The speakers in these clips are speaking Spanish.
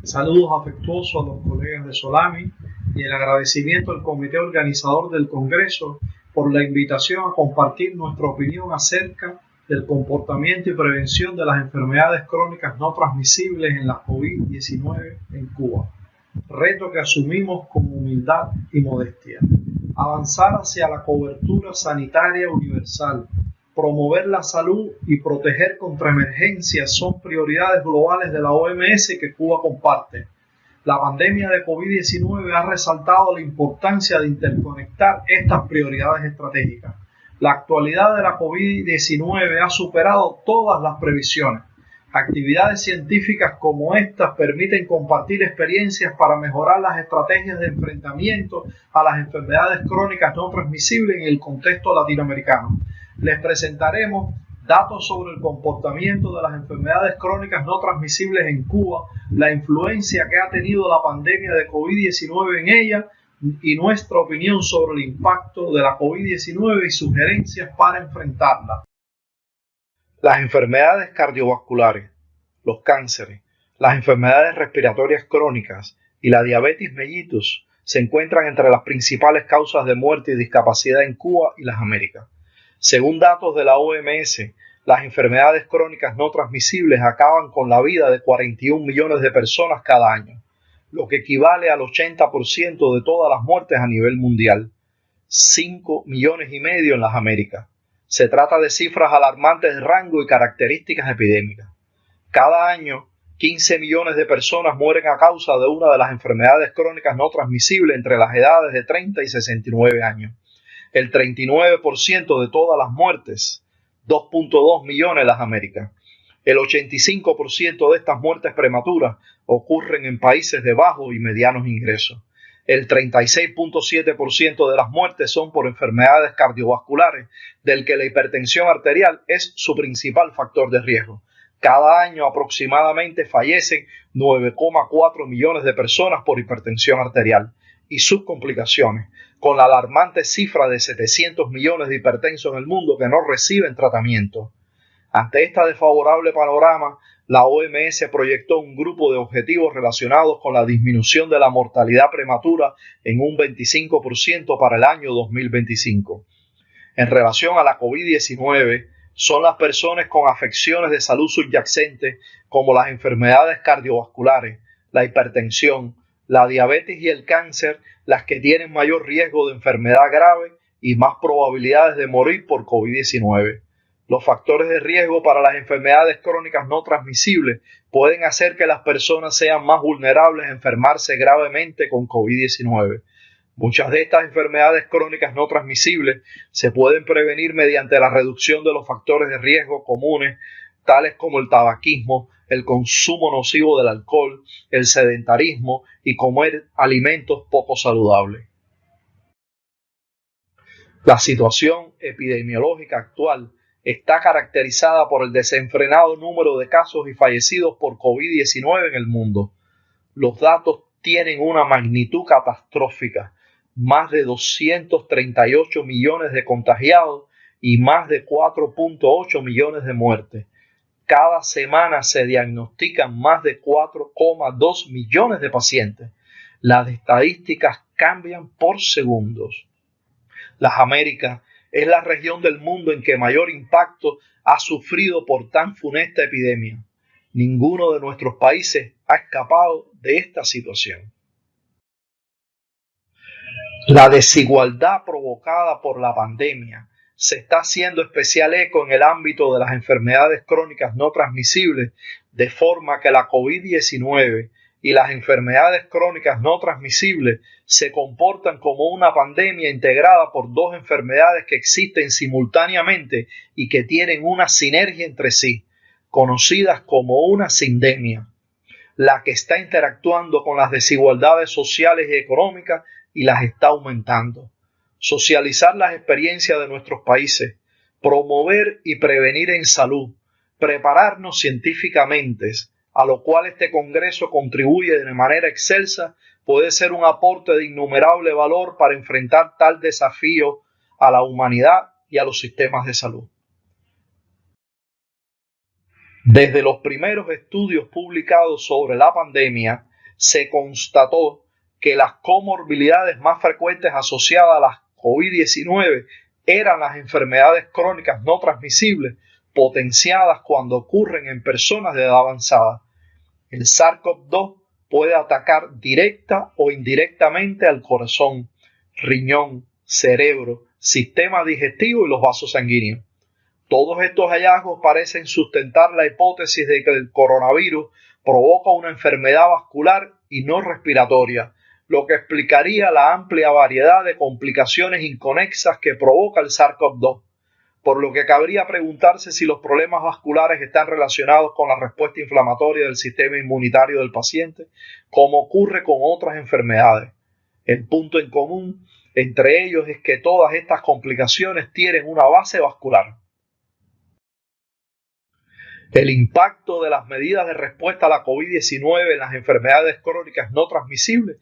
Saludos afectuosos a los colegas de Solami y el agradecimiento al comité organizador del Congreso por la invitación a compartir nuestra opinión acerca del comportamiento y prevención de las enfermedades crónicas no transmisibles en la COVID-19 en Cuba. Reto que asumimos con humildad y modestia. Avanzar hacia la cobertura sanitaria universal, promover la salud y proteger contra emergencias son prioridades globales de la OMS que Cuba comparte. La pandemia de COVID-19 ha resaltado la importancia de interconectar estas prioridades estratégicas. La actualidad de la COVID-19 ha superado todas las previsiones. Actividades científicas como estas permiten compartir experiencias para mejorar las estrategias de enfrentamiento a las enfermedades crónicas no transmisibles en el contexto latinoamericano. Les presentaremos datos sobre el comportamiento de las enfermedades crónicas no transmisibles en Cuba, la influencia que ha tenido la pandemia de COVID-19 en ella y nuestra opinión sobre el impacto de la COVID-19 y sugerencias para enfrentarla. Las enfermedades cardiovasculares, los cánceres, las enfermedades respiratorias crónicas y la diabetes mellitus se encuentran entre las principales causas de muerte y discapacidad en Cuba y las Américas. Según datos de la OMS, las enfermedades crónicas no transmisibles acaban con la vida de 41 millones de personas cada año, lo que equivale al 80% de todas las muertes a nivel mundial, 5,5 millones en las Américas. Se trata de cifras alarmantes de rango y características epidémicas. Cada año, 15 millones de personas mueren a causa de una de las enfermedades crónicas no transmisibles entre las edades de 30 y 69 años. El 39% de todas las muertes, 2,2 millones en las Américas. El 85% de estas muertes prematuras ocurren en países de bajos y medianos ingresos. El 36,7% de las muertes son por enfermedades cardiovasculares, del que la hipertensión arterial es su principal factor de riesgo. Cada año aproximadamente fallecen 9,4 millones de personas por hipertensión arterial y sus complicaciones, con la alarmante cifra de 700 millones de hipertensos en el mundo que no reciben tratamiento. Ante este desfavorable panorama, la OMS proyectó un grupo de objetivos relacionados con la disminución de la mortalidad prematura en un 25% para el año 2025. En relación a la COVID-19, son las personas con afecciones de salud subyacentes como las enfermedades cardiovasculares, la hipertensión, la diabetes y el cáncer las que tienen mayor riesgo de enfermedad grave y más probabilidades de morir por COVID-19. Los factores de riesgo para las enfermedades crónicas no transmisibles pueden hacer que las personas sean más vulnerables a enfermarse gravemente con COVID-19. Muchas de estas enfermedades crónicas no transmisibles se pueden prevenir mediante la reducción de los factores de riesgo comunes, tales como el tabaquismo, el consumo nocivo del alcohol, el sedentarismo y comer alimentos poco saludables. La situación epidemiológica actual está caracterizada por el desenfrenado número de casos y fallecidos por COVID-19 en el mundo. Los datos tienen una magnitud catastrófica, más de 238 millones de contagiados y más de 4,8 millones de muertes. Cada semana se diagnostican más de 4,2 millones de pacientes. Las estadísticas cambian por segundos. Las Américas es la región del mundo en que mayor impacto ha sufrido por tan funesta epidemia. Ninguno de nuestros países ha escapado de esta situación. La desigualdad provocada por la pandemia se está haciendo especial eco en el ámbito de las enfermedades crónicas no transmisibles, de forma que la COVID-19 y las enfermedades crónicas no transmisibles se comportan como una pandemia integrada por dos enfermedades que existen simultáneamente y que tienen una sinergia entre sí, conocidas como una sindemia, la que está interactuando con las desigualdades sociales y económicas y las está aumentando. Socializar las experiencias de nuestros países, promover y prevenir en salud, prepararnos científicamente, a lo cual este Congreso contribuye de manera excelsa, puede ser un aporte de innumerable valor para enfrentar tal desafío a la humanidad y a los sistemas de salud. Desde los primeros estudios publicados sobre la pandemia, se constató que las comorbilidades más frecuentes asociadas a la COVID-19 eran las enfermedades crónicas no transmisibles potenciadas cuando ocurren en personas de edad avanzada. El SARS-CoV-2 puede atacar directa o indirectamente al corazón, riñón, cerebro, sistema digestivo y los vasos sanguíneos. Todos estos hallazgos parecen sustentar la hipótesis de que el coronavirus provoca una enfermedad vascular y no respiratoria, lo que explicaría la amplia variedad de complicaciones inconexas que provoca el SARS-CoV-2, por lo que cabría preguntarse si los problemas vasculares están relacionados con la respuesta inflamatoria del sistema inmunitario del paciente, como ocurre con otras enfermedades. El punto en común entre ellos es que todas estas complicaciones tienen una base vascular. El impacto de las medidas de respuesta a la COVID-19 en las enfermedades crónicas no transmisibles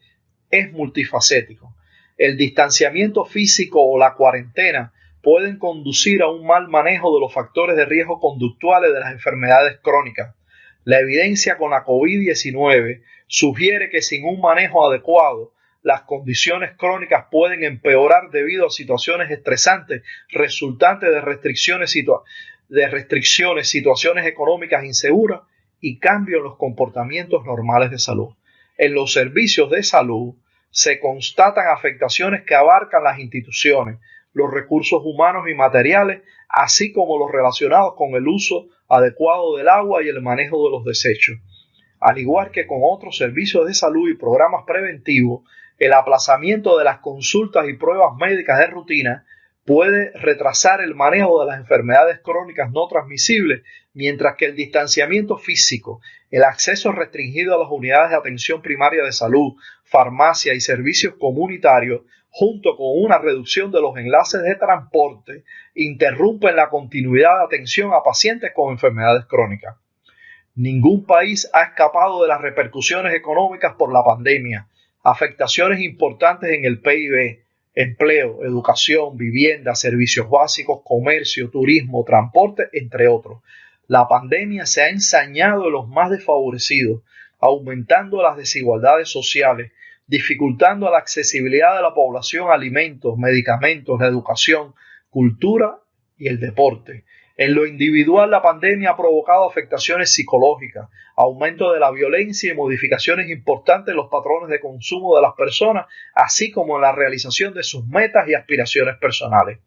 es multifacético. El distanciamiento físico o la cuarentena pueden conducir a un mal manejo de los factores de riesgo conductuales de las enfermedades crónicas. La evidencia con la COVID-19 sugiere que sin un manejo adecuado, las condiciones crónicas pueden empeorar debido a situaciones estresantes resultantes de restricciones, situaciones económicas inseguras y cambios en los comportamientos normales de salud. En los servicios de salud se constatan afectaciones que abarcan las instituciones, los recursos humanos y materiales, así como los relacionados con el uso adecuado del agua y el manejo de los desechos. Al igual que con otros servicios de salud y programas preventivos, el aplazamiento de las consultas y pruebas médicas de rutina puede retrasar el manejo de las enfermedades crónicas no transmisibles, mientras que el distanciamiento físico, el acceso restringido a las unidades de atención primaria de salud, farmacia y servicios comunitarios, junto con una reducción de los enlaces de transporte, interrumpen la continuidad de atención a pacientes con enfermedades crónicas. Ningún país ha escapado de las repercusiones económicas por la pandemia, afectaciones importantes en el PIB, empleo, educación, vivienda, servicios básicos, comercio, turismo, transporte, entre otros. La pandemia se ha ensañado en los más desfavorecidos, aumentando las desigualdades sociales, dificultando la accesibilidad de la población a alimentos, medicamentos, la educación, cultura y el deporte. En lo individual, la pandemia ha provocado afectaciones psicológicas, aumento de la violencia y modificaciones importantes en los patrones de consumo de las personas, así como en la realización de sus metas y aspiraciones personales.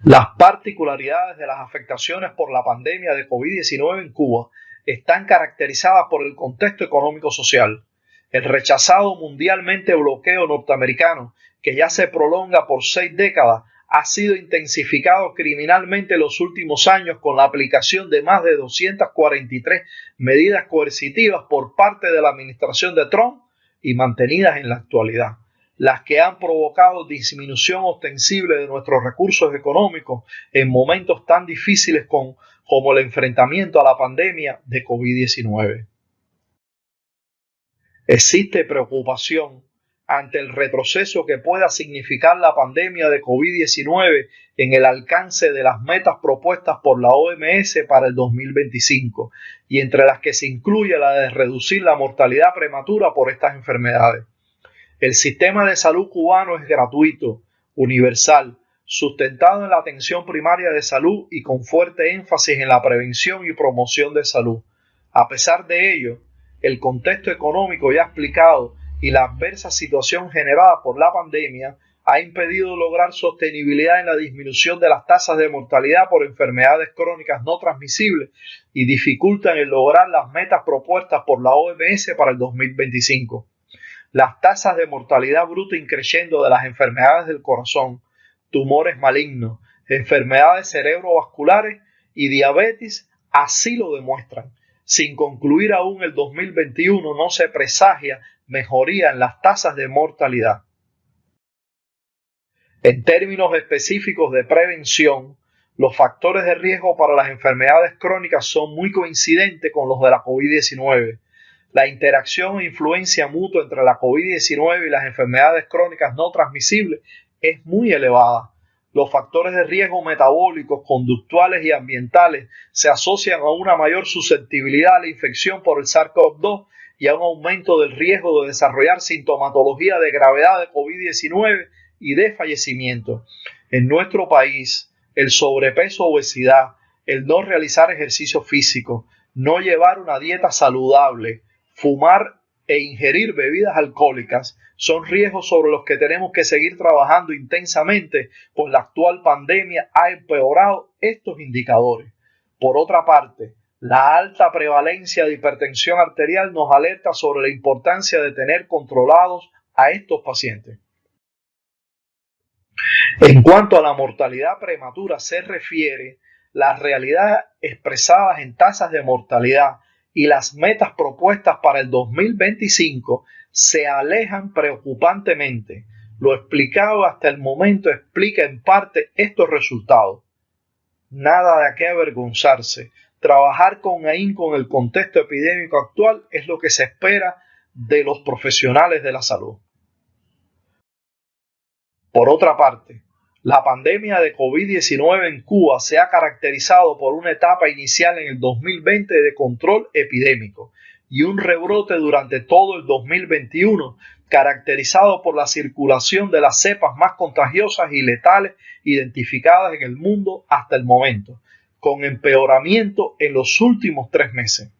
Las particularidades de las afectaciones por la pandemia de COVID-19 en Cuba están caracterizadas por el contexto económico-social. El rechazado mundialmente bloqueo norteamericano, que ya se prolonga por 6 décadas, ha sido intensificado criminalmente en los últimos años con la aplicación de más de 243 medidas coercitivas por parte de la administración de Trump y mantenidas en la actualidad, las que han provocado disminución ostensible de nuestros recursos económicos en momentos tan difíciles como el enfrentamiento a la pandemia de COVID-19. Existe preocupación ante el retroceso que pueda significar la pandemia de COVID-19 en el alcance de las metas propuestas por la OMS para el 2025, y entre las que se incluye la de reducir la mortalidad prematura por estas enfermedades. El sistema de salud cubano es gratuito, universal, sustentado en la atención primaria de salud y con fuerte énfasis en la prevención y promoción de salud. A pesar de ello, el contexto económico ya explicado y la adversa situación generada por la pandemia ha impedido lograr sostenibilidad en la disminución de las tasas de mortalidad por enfermedades crónicas no transmisibles y dificultan el lograr las metas propuestas por la OMS para el 2025. Las tasas de mortalidad bruta increciendo de las enfermedades del corazón, tumores malignos, enfermedades cerebrovasculares y diabetes así lo demuestran. Sin concluir aún el 2021 no se presagia mejoría en las tasas de mortalidad. En términos específicos de prevención, los factores de riesgo para las enfermedades crónicas son muy coincidentes con los de la COVID-19. La interacción e influencia mutua entre la COVID-19 y las enfermedades crónicas no transmisibles es muy elevada. Los factores de riesgo metabólicos, conductuales y ambientales se asocian a una mayor susceptibilidad a la infección por el SARS-CoV-2 y a un aumento del riesgo de desarrollar sintomatología de gravedad de COVID-19 y de fallecimiento. En nuestro país, el sobrepeso, obesidad, el no realizar ejercicio físico, no llevar una dieta saludable, fumar e ingerir bebidas alcohólicas son riesgos sobre los que tenemos que seguir trabajando intensamente, pues la actual pandemia ha empeorado estos indicadores. Por otra parte, la alta prevalencia de hipertensión arterial nos alerta sobre la importancia de tener controlados a estos pacientes. En cuanto a la mortalidad prematura se refiere, las realidades expresadas en tasas de mortalidad y las metas propuestas para el 2025 se alejan preocupantemente. Lo explicado hasta el momento explica en parte estos resultados. Nada de qué avergonzarse. Trabajar con ahínco en el contexto epidémico actual es lo que se espera de los profesionales de la salud. Por otra parte, la pandemia de COVID-19 en Cuba se ha caracterizado por una etapa inicial en el 2020 de control epidémico y un rebrote durante todo el 2021, caracterizado por la circulación de las cepas más contagiosas y letales identificadas en el mundo hasta el momento, con empeoramiento en los últimos 3 meses.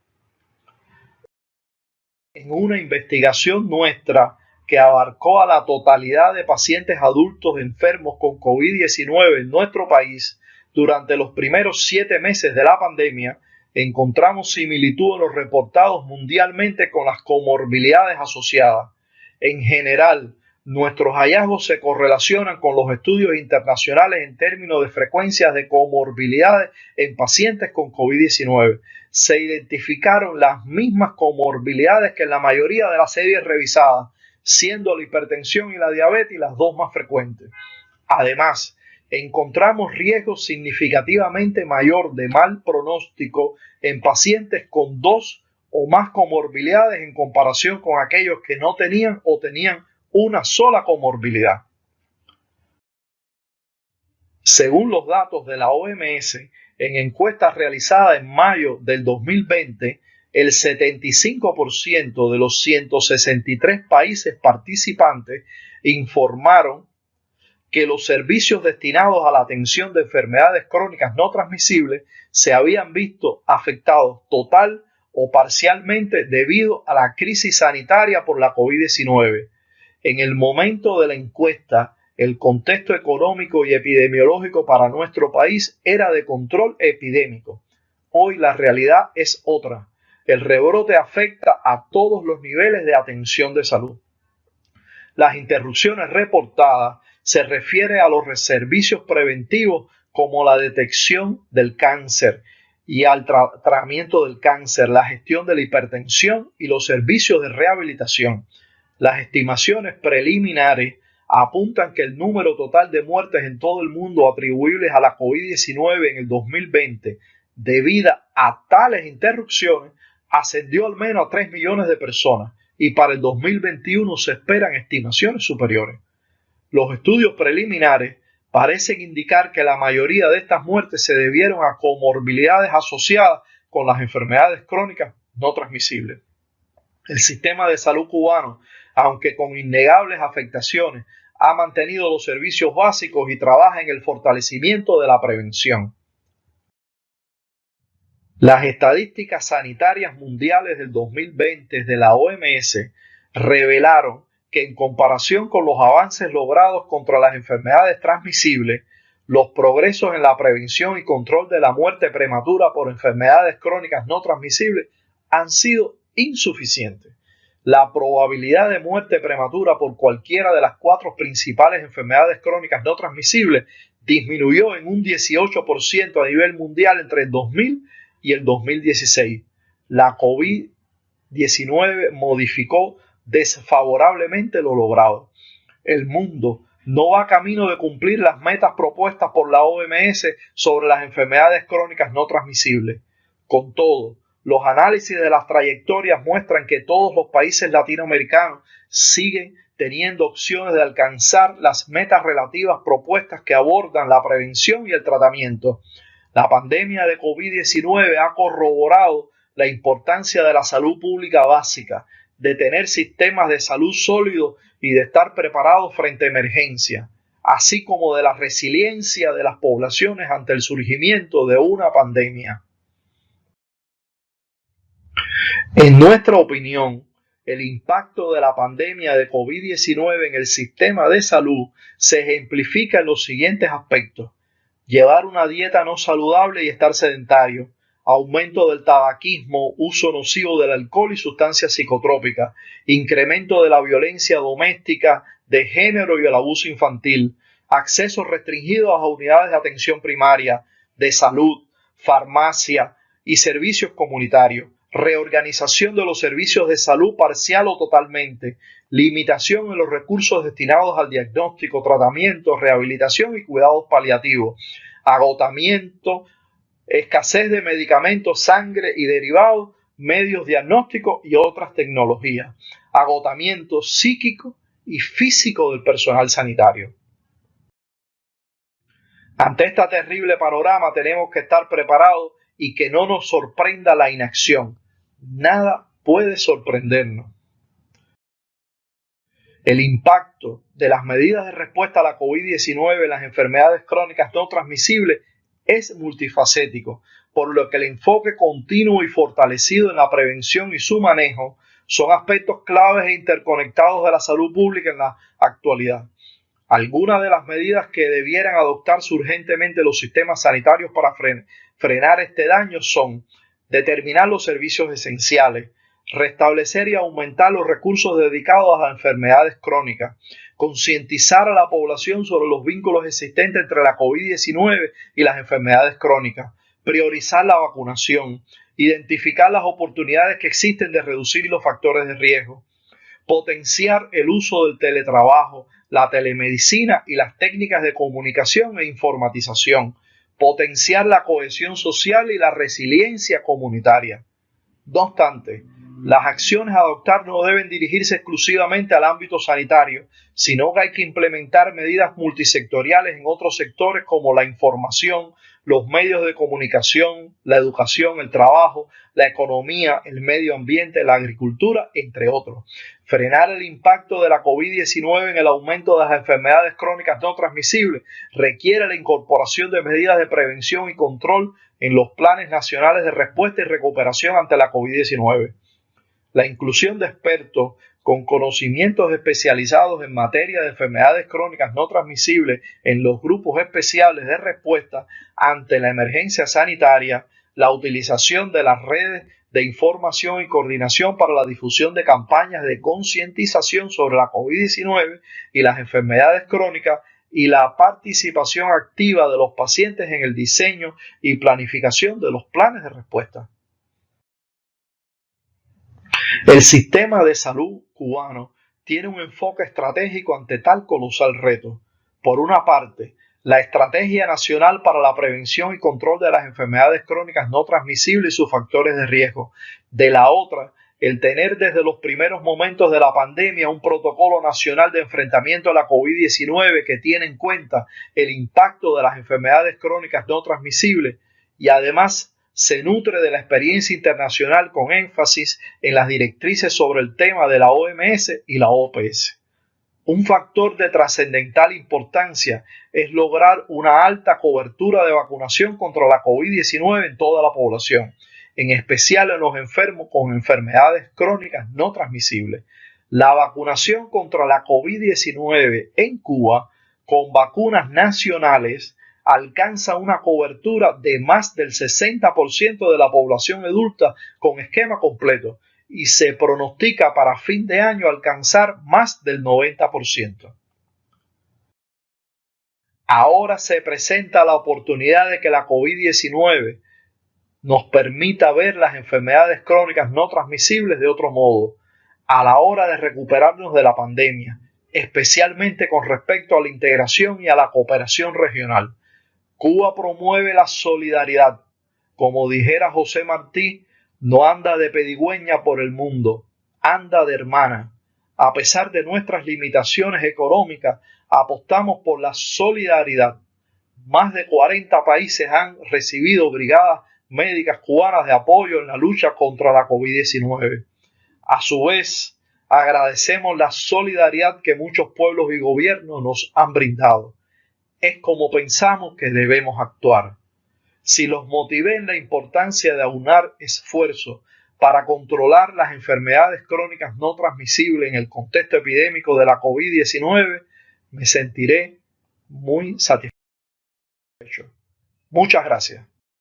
En una investigación nuestra que abarcó a la totalidad de pacientes adultos enfermos con COVID-19 en nuestro país durante los primeros 7 meses de la pandemia, encontramos similitud en los reportados mundialmente con las comorbilidades asociadas. En general, nuestros hallazgos se correlacionan con los estudios internacionales en términos de frecuencias de comorbilidades en pacientes con COVID-19. Se identificaron las mismas comorbilidades que en la mayoría de las series revisadas, siendo la hipertensión y la diabetes las dos más frecuentes. Además, encontramos riesgo significativamente mayor de mal pronóstico en pacientes con 2 o más comorbilidades en comparación con aquellos que no tenían o tenían una sola comorbilidad. Según los datos de la OMS, en encuestas realizadas en mayo del 2020, el 75% de los 163 países participantes informaron que los servicios destinados a la atención de enfermedades crónicas no transmisibles se habían visto afectados total o parcialmente debido a la crisis sanitaria por la COVID-19. En el momento de la encuesta, el contexto económico y epidemiológico para nuestro país era de control epidémico. Hoy la realidad es otra. El rebrote afecta a todos los niveles de atención de salud. Las interrupciones reportadas se refieren a los servicios preventivos como la detección del cáncer y al tratamiento del cáncer, la gestión de la hipertensión y los servicios de rehabilitación. Las estimaciones preliminares apuntan que el número total de muertes en todo el mundo atribuibles a la COVID-19 en el 2020 debido a tales interrupciones ascendió al menos a 3 millones de personas y para el 2021 se esperan estimaciones superiores. Los estudios preliminares parecen indicar que la mayoría de estas muertes se debieron a comorbilidades asociadas con las enfermedades crónicas no transmisibles. El sistema de salud cubano, aunque con innegables afectaciones, ha mantenido los servicios básicos y trabaja en el fortalecimiento de la prevención. Las estadísticas sanitarias mundiales del 2020 de la OMS revelaron que en comparación con los avances logrados contra las enfermedades transmisibles, los progresos en la prevención y control de la muerte prematura por enfermedades crónicas no transmisibles han sido insuficientes. La probabilidad de muerte prematura por cualquiera de las 4 principales enfermedades crónicas no transmisibles disminuyó en un 18% a nivel mundial entre el 2000 y el 2016. La COVID-19 modificó desfavorablemente lo logrado. El mundo no va camino de cumplir las metas propuestas por la OMS sobre las enfermedades crónicas no transmisibles. Con todo, los análisis de las trayectorias muestran que todos los países latinoamericanos siguen teniendo opciones de alcanzar las metas relativas propuestas que abordan la prevención y el tratamiento. La pandemia de COVID-19 ha corroborado la importancia de la salud pública básica, de tener sistemas de salud sólidos y de estar preparados frente a emergencias, así como de la resiliencia de las poblaciones ante el surgimiento de una pandemia. En nuestra opinión, el impacto de la pandemia de COVID-19 en el sistema de salud se ejemplifica en los siguientes aspectos: llevar una dieta no saludable y estar sedentario, aumento del tabaquismo, uso nocivo del alcohol y sustancias psicotrópicas, incremento de la violencia doméstica, de género y el abuso infantil, acceso restringido a las unidades de atención primaria, de salud, farmacia y servicios comunitarios, reorganización de los servicios de salud parcial o totalmente, limitación en los recursos destinados al diagnóstico, tratamiento, rehabilitación y cuidados paliativos, agotamiento, escasez de medicamentos, sangre y derivados, medios diagnósticos y otras tecnologías, agotamiento psíquico y físico del personal sanitario. Ante este terrible panorama tenemos que estar preparados y que no nos sorprenda la inacción. Nada puede sorprendernos. El impacto de las medidas de respuesta a la COVID-19 en las enfermedades crónicas no transmisibles es multifacético, por lo que el enfoque continuo y fortalecido en la prevención y su manejo son aspectos claves e interconectados de la salud pública en la actualidad. Algunas de las medidas que debieran adoptarse urgentemente los sistemas sanitarios para frenar este daño son: determinar los servicios esenciales, restablecer y aumentar los recursos dedicados a las enfermedades crónicas, concientizar a la población sobre los vínculos existentes entre la COVID-19 y las enfermedades crónicas, priorizar la vacunación, identificar las oportunidades que existen de reducir los factores de riesgo, potenciar el uso del teletrabajo, la telemedicina y las técnicas de comunicación e informatización, potenciar la cohesión social y la resiliencia comunitaria. No obstante, las acciones a adoptar no deben dirigirse exclusivamente al ámbito sanitario, sino que hay que implementar medidas multisectoriales en otros sectores como la información, los medios de comunicación, la educación, el trabajo, la economía, el medio ambiente, la agricultura, entre otros. Frenar el impacto de la COVID-19 en el aumento de las enfermedades crónicas no transmisibles requiere la incorporación de medidas de prevención y control en los planes nacionales de respuesta y recuperación ante la COVID-19. La inclusión de expertos con conocimientos especializados en materia de enfermedades crónicas no transmisibles en los grupos especiales de respuesta ante la emergencia sanitaria, la utilización de las redes de información y coordinación para la difusión de campañas de concientización sobre la COVID-19 y las enfermedades crónicas, y la participación activa de los pacientes en el diseño y planificación de los planes de respuesta. El sistema de salud cubano tiene un enfoque estratégico ante tal colosal reto. Por una parte, la Estrategia Nacional para la Prevención y Control de las Enfermedades Crónicas no Transmisibles y sus factores de riesgo. De la otra, el tener desde los primeros momentos de la pandemia un protocolo nacional de enfrentamiento a la COVID-19 que tiene en cuenta el impacto de las enfermedades crónicas no transmisibles y además se nutre de la experiencia internacional con énfasis en las directrices sobre el tema de la OMS y la OPS. Un factor de trascendental importancia es lograr una alta cobertura de vacunación contra la COVID-19 en toda la población, en especial en los enfermos con enfermedades crónicas no transmisibles. La vacunación contra la COVID-19 en Cuba con vacunas nacionales alcanza una cobertura de más del 60% de la población adulta con esquema completo y se pronostica para fin de año alcanzar más del 90%. Ahora se presenta la oportunidad de que la COVID-19 nos permita ver las enfermedades crónicas no transmisibles de otro modo a la hora de recuperarnos de la pandemia, especialmente con respecto a la integración y a la cooperación regional. Cuba promueve la solidaridad. Como dijera José Martí, no anda de pedigüeña por el mundo, anda de hermana. A pesar de nuestras limitaciones económicas, apostamos por la solidaridad. Más de 40 países han recibido brigadas médicas cubanas de apoyo en la lucha contra la COVID-19. A su vez, agradecemos la solidaridad que muchos pueblos y gobiernos nos han brindado. Es como pensamos que debemos actuar. Si los motivé en la importancia de aunar esfuerzos para controlar las enfermedades crónicas no transmisibles en el contexto epidémico de la COVID-19, me sentiré muy satisfecho. Muchas gracias.